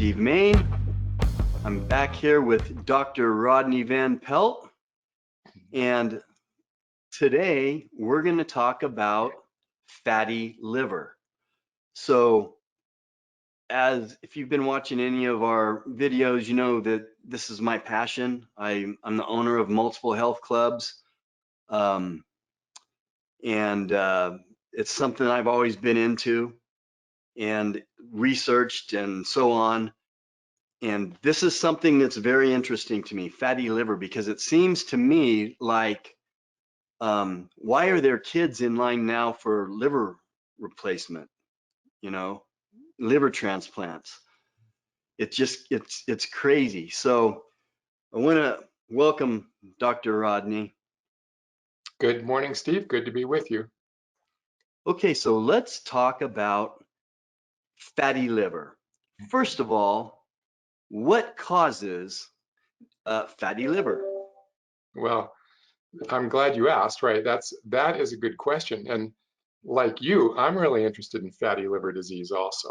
Steve Main. I'm back here with Dr. Rodney VanPelt, and today we're going to talk about fatty liver. So, if you've been watching any of our videos, you know that this is my passion. I'm the owner of multiple health clubs, and it's something I've always been into and researched and so on. And this is something that's very interesting to me, fatty liver, because it seems to me like, why are there kids in line now for liver replacement, liver transplants? It's crazy. So I want to welcome Dr. Rodney. Good morning, Steve. Good to be with you. Okay, so let's talk about fatty liver. First of all, what causes fatty liver? Well, I'm glad you asked, right? That is a good question. And like you, I'm really interested in fatty liver disease also.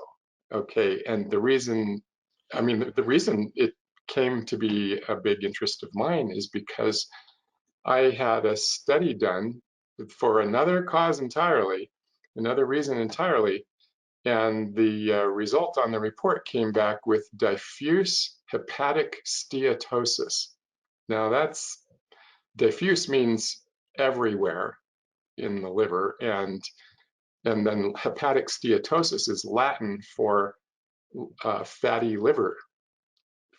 Okay, and the reason it came to be a big interest of mine is because I had a study done for another cause entirely, another reason entirely, and the result on the report came back with diffuse hepatic steatosis. Now that's diffuse means everywhere in the liver, and then hepatic steatosis is Latin for fatty liver.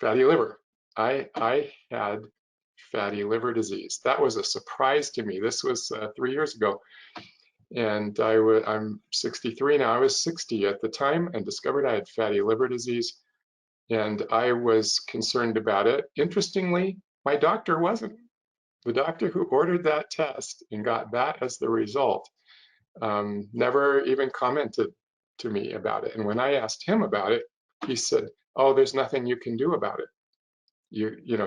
Fatty liver. I had fatty liver disease. That was a surprise to me. This was 3 years ago. And I'm 63 now. I was 60 at the time and discovered I had fatty liver disease. And I was concerned about it. Interestingly, my doctor wasn't. The doctor who ordered that test and got that as the result never even commented to me about it. And when I asked him about it, he said, "Oh, there's nothing you can do about it.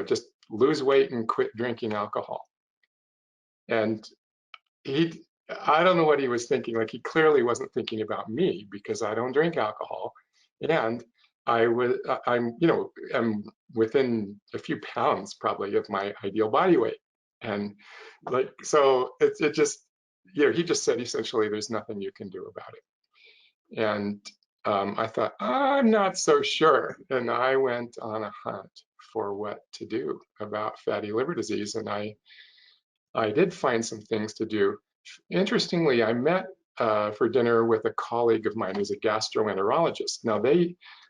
Just lose weight and quit drinking alcohol." And I don't know what he was thinking. Like, he clearly wasn't thinking about me because I don't drink alcohol, and I'm within a few pounds probably of my ideal body weight, and so it just, he just said essentially there's nothing you can do about it. And I thought, I'm not so sure, and I went on a hunt for what to do about fatty liver disease, and I did find some things to do. Interestingly, I met for dinner with a colleague of mine who's a gastroenterologist. Now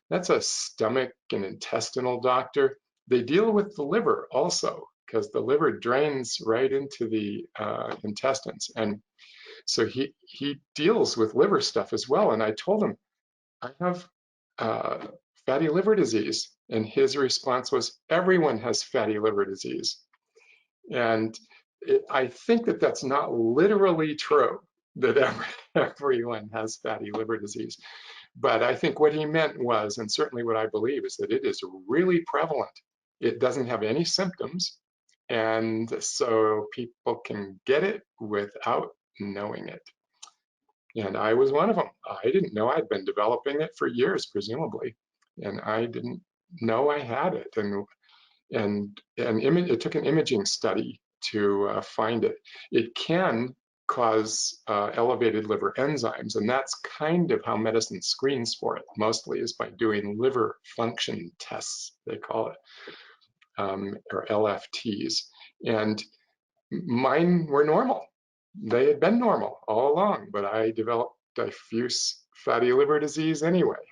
that's a stomach and intestinal doctor. They deal with the liver also, because the liver drains right into the intestines. And so he deals with liver stuff as well. And I told him, I have fatty liver disease. And his response was, everyone has fatty liver disease. And I think that that's not literally true, that everyone has fatty liver disease. But I think what he meant was, and certainly what I believe, is that it is really prevalent. It doesn't have any symptoms, and so people can get it without knowing it. And I was one of them. I didn't know. I'd been developing it for years, presumably, and I didn't know I had it. And it took an imaging study to find it. It can cause elevated liver enzymes, and that's kind of how medicine screens for it, mostly is by doing liver function tests, they call it, or LFTs. And mine were normal. They had been normal all along, but I developed diffuse fatty liver disease anyway.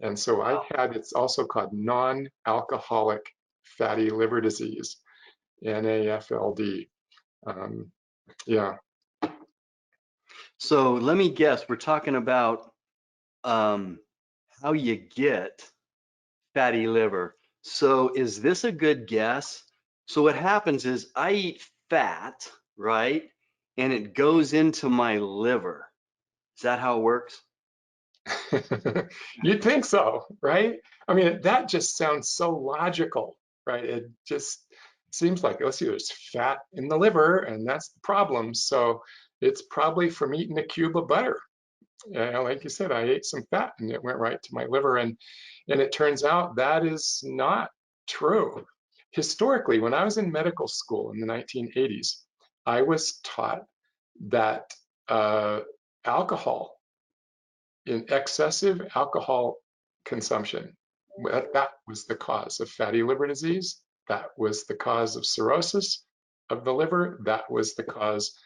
And so I had, it's also called non-alcoholic fatty liver disease, NAFLD. Yeah. So let me guess, we're talking about how you get fatty liver. So is this a good guess? So what happens is I eat fat, right? And it goes into my liver. Is that how it works? You'd think so, right? I mean, that just sounds so logical, right? It just seems like, let's see, there's fat in the liver, and that's the problem. So it's probably from eating a cube of butter. like you said, I ate some fat and it went right to my liver. And it turns out that is not true. Historically, when I was in medical school in the 1980s, I was taught that alcohol, in excessive alcohol consumption, that was the cause of fatty liver disease. That was the cause of cirrhosis of the liver. That was the cause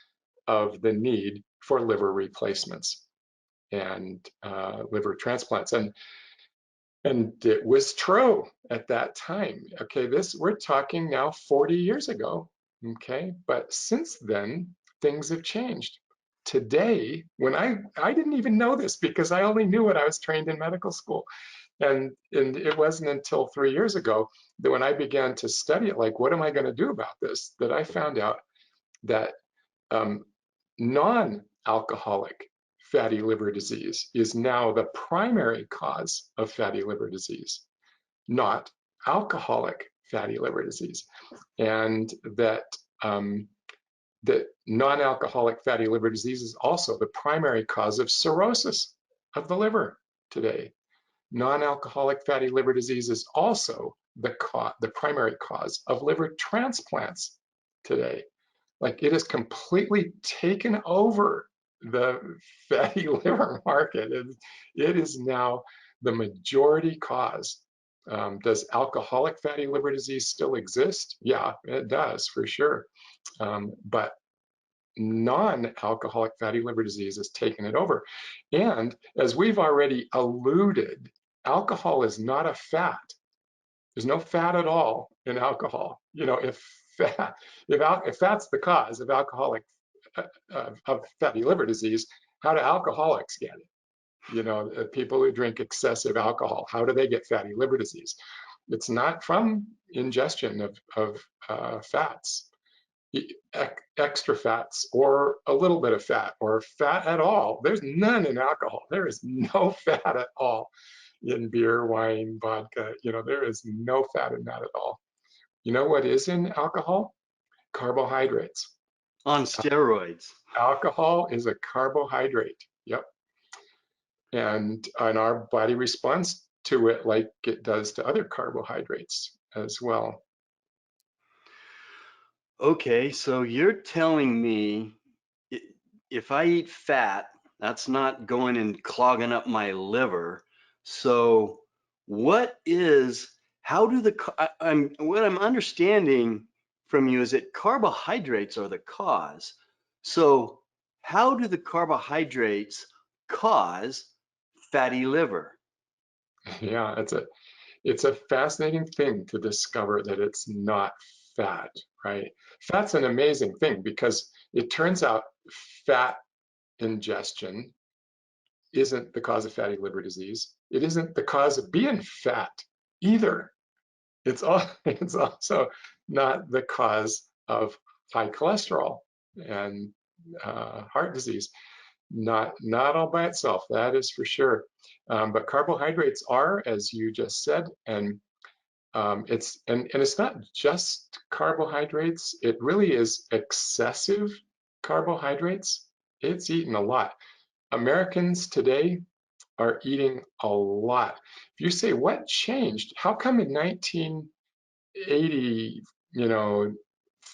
of the need for liver replacements and liver transplants. And it was true at that time. Okay, we're talking now 40 years ago. Okay, but since then, things have changed. Today, when I didn't even know this because I only knew what I was trained in medical school. And it wasn't until 3 years ago that when I began to study it, like, what am I going to do about this, that I found out that um, non-alcoholic fatty liver disease is now the primary cause of fatty liver disease, not alcoholic fatty liver disease. And that non-alcoholic fatty liver disease is also the primary cause of cirrhosis of the liver today. Non-alcoholic fatty liver disease is also the primary cause of liver transplants today. Like, it has completely taken over the fatty liver market. It is now the majority cause. Does alcoholic fatty liver disease still exist? Yeah, it does for sure. But non-alcoholic fatty liver disease has taken it over. And as we've already alluded, alcohol is not a fat. There's no fat at all in alcohol. You know, if fat's the cause of alcoholic of fatty liver disease, how do alcoholics get it? You know, people who drink excessive alcohol, how do they get fatty liver disease? It's not from ingestion of fats, extra fats, or a little bit of fat, or fat at all. There's none in alcohol. There is no fat at all in beer, wine, vodka. You know, there is no fat in that at all. You know what is in alcohol? Carbohydrates. On steroids. Alcohol is a carbohydrate. Yep. And our body responds to it like it does to other carbohydrates as well. Okay, so you're telling me if I eat fat, that's not going and clogging up my liver. So what I'm understanding from you is that carbohydrates are the cause. So how do the carbohydrates cause fatty liver? Yeah, it's a fascinating thing to discover that it's not fat, right? Fat's an amazing thing because it turns out fat ingestion isn't the cause of fatty liver disease. It isn't the cause of being fat either. It's also not the cause of high cholesterol and heart disease. Not all by itself, that is for sure. But carbohydrates are, as you just said, and it's not just carbohydrates. It really is excessive carbohydrates. It's eaten a lot. Americans today are eating a lot. If you say what changed, how come in 1980,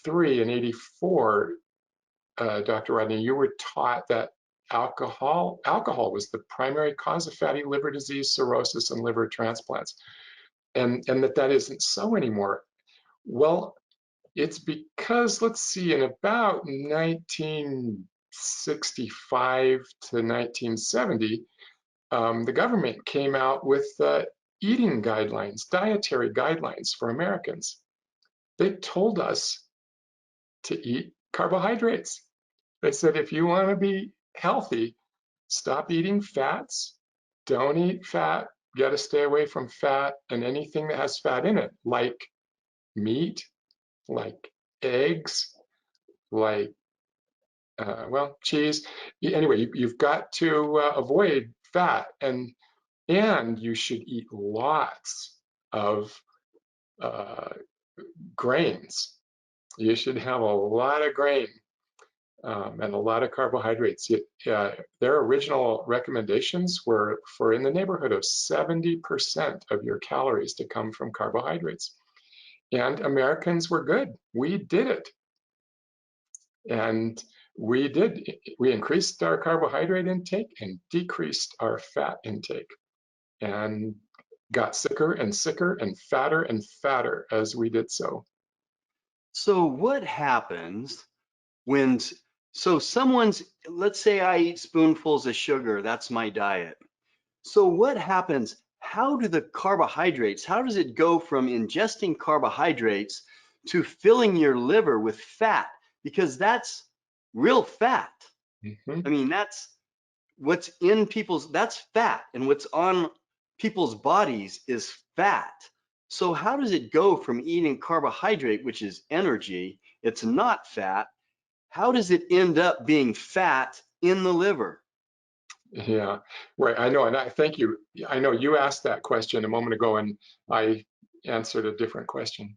3 and 84, Dr. Rodney, you were taught that alcohol was the primary cause of fatty liver disease, cirrhosis, and liver transplants, and that isn't so anymore. Well, it's because, let's see, in about 1965 to 1970, the government came out with eating guidelines, dietary guidelines for Americans. They told us to eat carbohydrates. They said, if you want to be healthy, stop eating fats, don't eat fat, got to stay away from fat and anything that has fat in it, like meat, like eggs, like, cheese. Anyway, you've got to avoid fat, and you should eat lots of grains. You should have a lot of grain and a lot of carbohydrates. Their original recommendations were for in the neighborhood of 70% of your calories to come from carbohydrates. And Americans were good. We did it. And we increased our carbohydrate intake and decreased our fat intake and got sicker and sicker and fatter as we did so. So what happens when, so someone's, let's say I eat spoonfuls of sugar, that's my diet. So what happens? How do the carbohydrates, how does it go from ingesting carbohydrates to filling your liver with fat? Because that's real fat. I mean, that's what's in people's, that's fat, and what's on people's bodies is fat. So how does it go from eating carbohydrate, which is energy, it's not fat, how does it end up being fat in the liver? Yeah, right. I know, and I thank you. I know you asked that question a moment ago, and I answered a different question.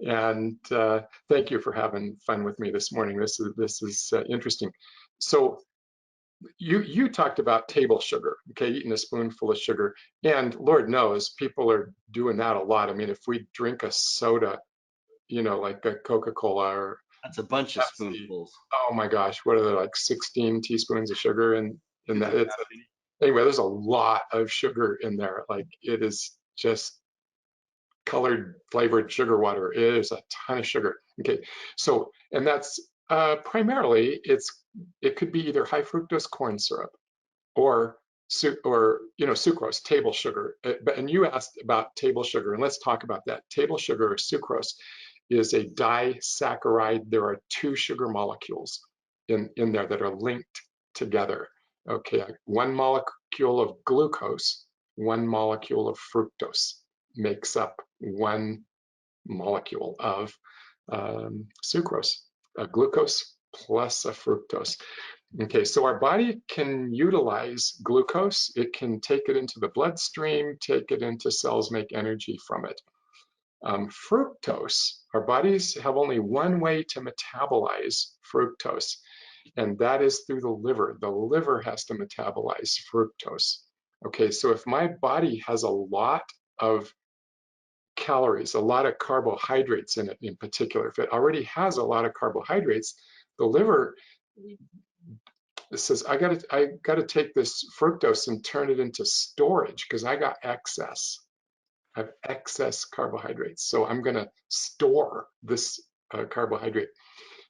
And thank you for having fun with me this morning. This is interesting. So you talked about table sugar, okay, eating a spoonful of sugar, and Lord knows people are doing that a lot. I mean, if we drink a soda, like a Coca-Cola or That's a bunch of Pepsi, spoonfuls. oh my gosh, what are there, like 16 teaspoons of sugar in Is that? it that many? Anyway, there's a lot of sugar in there. Like it is just colored flavored sugar water. It is a ton of sugar. Okay, so and that's primarily it could be either high fructose corn syrup or sucrose, table sugar. And you asked about table sugar, and let's talk about that. Table sugar or sucrose is a disaccharide. There are two sugar molecules in there that are linked together. Okay, one molecule of glucose, one molecule of fructose makes up one molecule of sucrose, a glucose plus a fructose. Okay, so our body can utilize glucose. It can take it into the bloodstream, take it into cells, make energy from it. Fructose, our bodies have only one way to metabolize fructose, and that is through the liver. The liver has to metabolize fructose. Okay, so if my body has a lot of calories, a lot of carbohydrates in it in particular, if it already has a lot of carbohydrates, the liver says, I gotta take this fructose and turn it into storage because I got excess. I have excess carbohydrates. So I'm gonna store this carbohydrate,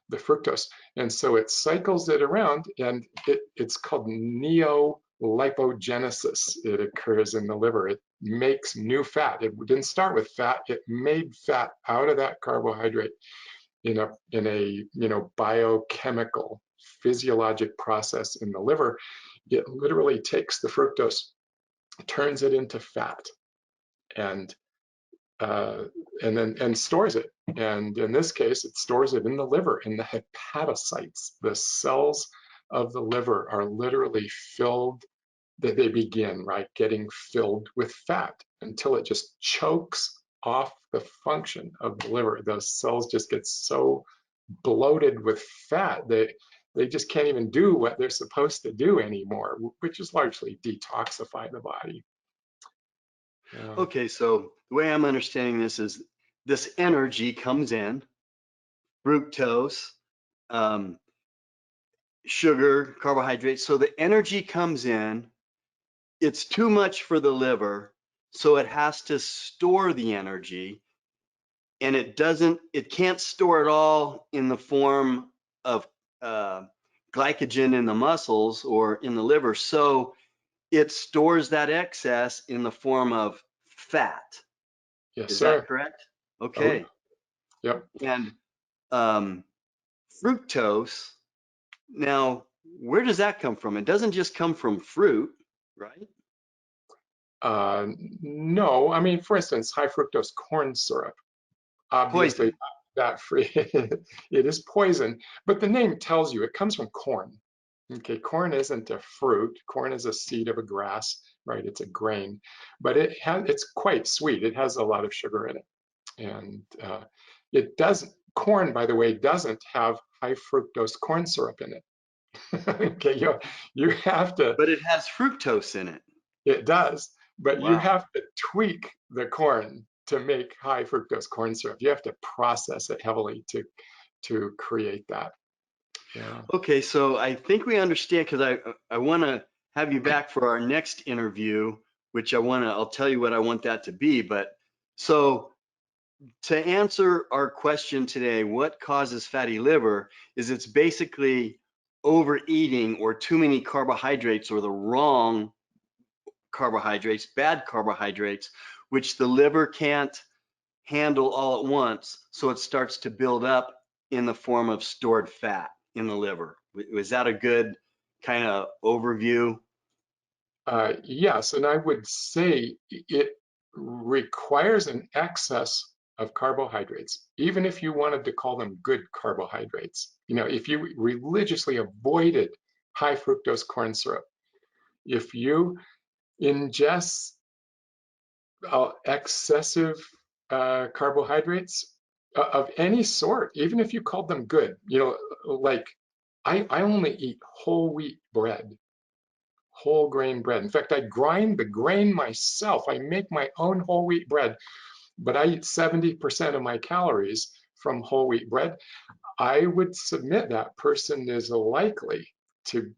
the fructose. And so it cycles it around and it's called neolipogenesis. It occurs in the liver. It makes new fat. It didn't start with fat. It made fat out of that carbohydrate in a biochemical physiologic process in the liver. It literally takes the fructose, turns it into fat, and then stores it. And in this case, it stores it in the liver, in the hepatocytes. The cells of the liver are literally filled, that they begin, right, getting filled with fat until it just chokes off the function of the liver. Those cells just get so bloated with fat they just can't even do what they're supposed to do anymore, which is largely detoxify the body. Okay, so the way I'm understanding this is this energy comes in, fructose, um, sugar, carbohydrates. So the energy comes in, it's too much for the liver, so it has to store the energy, and it can't store it all in the form of uh, glycogen in the muscles or in the liver. So it stores that excess in the form of fat. Yes, Is that sir. correct? Oh, Okay. yep. And um, fructose, now, where does that come from? It doesn't just come from fruit, right? Uh, no, I mean, for instance, high fructose corn syrup, obviously Poison. not that free. It is poison, but the name tells you it comes from corn. Okay, corn isn't a fruit. Corn is a seed of a grass, right? It's a grain, but it's quite sweet. It has a lot of sugar in it, and corn, by the way, doesn't have high fructose corn syrup in it. Okay, you have to, But it has fructose in it. it does, but you Wow. have to tweak the corn to make high fructose corn syrup. You have to process it heavily to create that. Yeah. Okay, so I think we understand because I want to have you back for our next interview, which I'll tell you what I want that to be. But so to answer our question today, what causes fatty liver is it's basically overeating or too many carbohydrates or the wrong carbohydrates, bad carbohydrates, which the liver can't handle all at once. So it starts to build up in the form of stored fat in the liver. Was that a good kind of overview? Yes, and I would say it requires an excess of carbohydrates, even if you wanted to call them good carbohydrates. You know, if you religiously avoided high fructose corn syrup, if you ingest excessive carbohydrates of any sort, even if you called them good, you know, like I only eat whole wheat bread, whole grain bread. In fact, I grind the grain myself. I make my own whole wheat bread, but I eat 70% of my calories from whole wheat bread. I would submit that person is likely to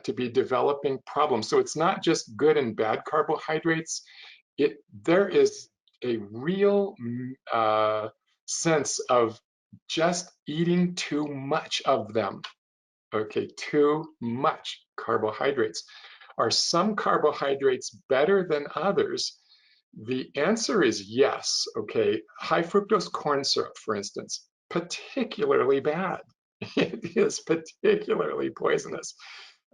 to be developing problems. So it's not just good and bad carbohydrates. There is a real sense of just eating too much of them. Okay, too much carbohydrates. Are some carbohydrates better than others? The answer is yes. Okay, high fructose corn syrup, for instance, particularly bad. It is particularly poisonous.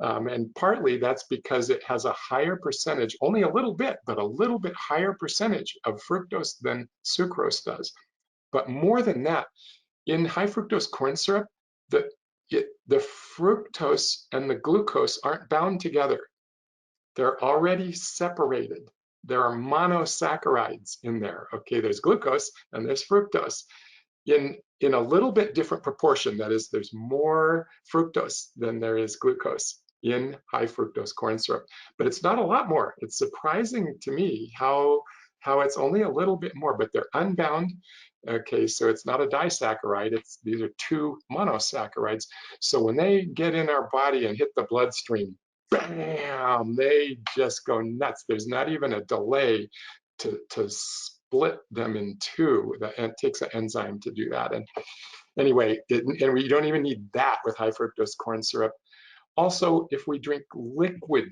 And partly that's because it has a higher percentage, only a little bit, but a little bit higher percentage of fructose than sucrose does. But more than that, in high fructose corn syrup, the, the fructose and the glucose aren't bound together. They're already separated. There are monosaccharides in there. Okay, there's glucose and there's fructose in a little bit different proportion. That is, there's more fructose than there is glucose in high fructose corn syrup, but it's not a lot more. It's surprising to me how it's only a little bit more, but they're unbound. Okay, so it's not a disaccharide. These are two monosaccharides. So when they get in our body and hit the bloodstream, bam, they just go nuts. There's not even a delay to split them in two. It takes an enzyme to do that. And anyway, and we don't even need that with high fructose corn syrup. Also, if we drink liquid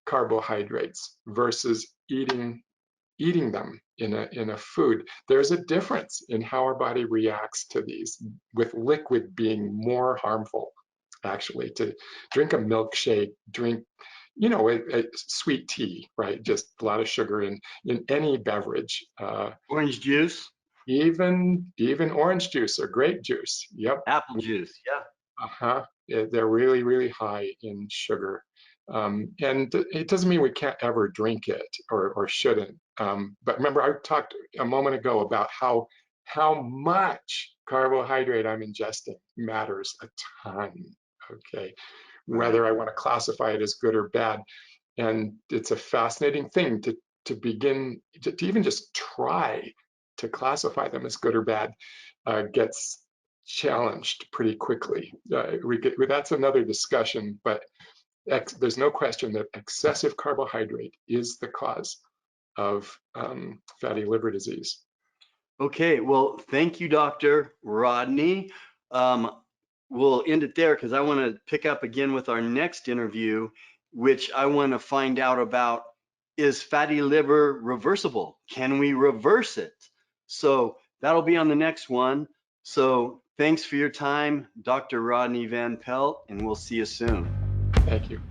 carbohydrates versus eating them in a food, there's a difference in how our body reacts to these, with liquid being more harmful. Actually, to drink a milkshake, drink, you know, a sweet tea, right? Just a lot of sugar in any beverage. Orange juice, Even orange juice or grape juice. Yep. apple juice. Yeah. Uh-huh. They're really, really high in sugar. And it doesn't mean we can't ever drink it or shouldn't. But remember, I talked a moment ago about how much carbohydrate I'm ingesting matters a ton. Okay, Right. whether I want to classify it as good or bad. And it's a fascinating thing to begin to even just try to classify them as good or bad gets challenged pretty quickly. That's another discussion, but there's no question that excessive carbohydrate is the cause of fatty liver disease. Okay, well, thank you, Dr. Rodney. Um, we'll end it there because I want to pick up again with our next interview, which I want to find out about, is fatty liver reversible? Can we reverse it? So that'll be on the next one. So thanks for your time, Dr. Rodney VanPelt, and we'll see you soon. Thank you.